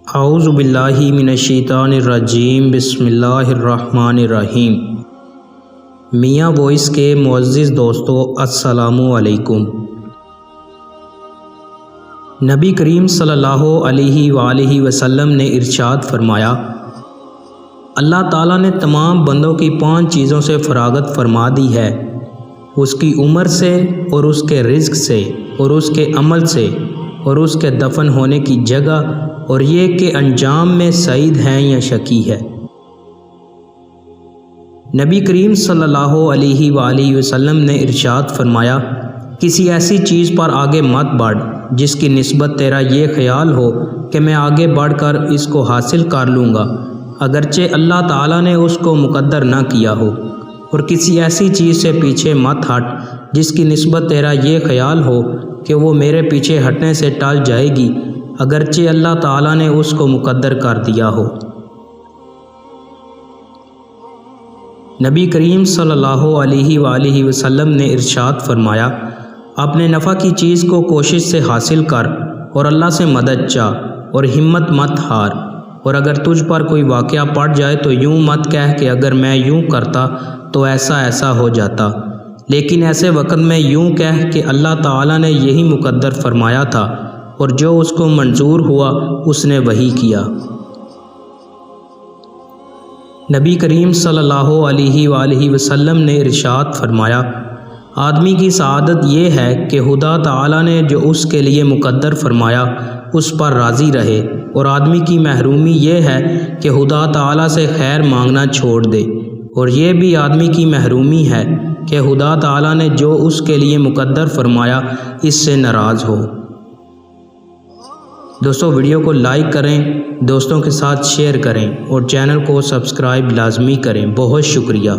اعوذ باللہ من الشیطان الرجیم، بسم اللہ الرحمن الرحیم۔ میاں وائس کے معزز دوستو، السلام علیکم۔ نبی کریم صلی اللہ علیہ وآلہ وسلم نے ارشاد فرمایا، اللہ تعالیٰ نے تمام بندوں کی 5 چیزوں سے فراغت فرما دی ہے، اس کی عمر سے اور اس کے رزق سے اور اس کے عمل سے اور اس کے دفن ہونے کی جگہ، اور یہ کہ انجام میں سعید ہیں یا شقی ہے۔ نبی کریم صلی اللہ علیہ وآلہ وسلم نے ارشاد فرمایا، کسی ایسی چیز پر آگے مت بڑھ جس کی نسبت تیرا یہ خیال ہو کہ میں آگے بڑھ کر اس کو حاصل کر لوں گا، اگرچہ اللہ تعالیٰ نے اس کو مقدر نہ کیا ہو، اور کسی ایسی چیز سے پیچھے مت ہٹ جس کی نسبت تیرا یہ خیال ہو کہ وہ میرے پیچھے ہٹنے سے ٹل جائے گی، اگرچہ اللہ تعالیٰ نے اس کو مقدر کر دیا ہو۔ نبی کریم صلی اللہ علیہ وآلہ وسلم نے ارشاد فرمایا، اپنے نفع کی چیز کو کوشش سے حاصل کر اور اللہ سے مدد چاہ، اور ہمت مت ہار، اور اگر تجھ پر کوئی واقعہ پڑ جائے تو یوں مت کہہ کہ اگر میں یوں کرتا تو ایسا ایسا ہو جاتا، لیکن ایسے وقت میں یوں کہہ کہ اللہ تعالیٰ نے یہی مقدر فرمایا تھا، اور جو اس کو منظور ہوا اس نے وہی کیا۔ نبی کریم صلی اللہ علیہ وآلہ وسلم نے ارشاد فرمایا، آدمی کی سعادت یہ ہے کہ خدا تعالیٰ نے جو اس کے لیے مقدر فرمایا اس پر راضی رہے، اور آدمی کی محرومی یہ ہے کہ خدا تعالیٰ سے خیر مانگنا چھوڑ دے، اور یہ بھی آدمی کی محرومی ہے کہ خدا تعالیٰ نے جو اس کے لیے مقدر فرمایا اس سے ناراض ہو۔ دوستو، ویڈیو کو لائک کریں، دوستوں کے ساتھ شیئر کریں، اور چینل کو سبسکرائب لازمی کریں۔ بہت شکریہ۔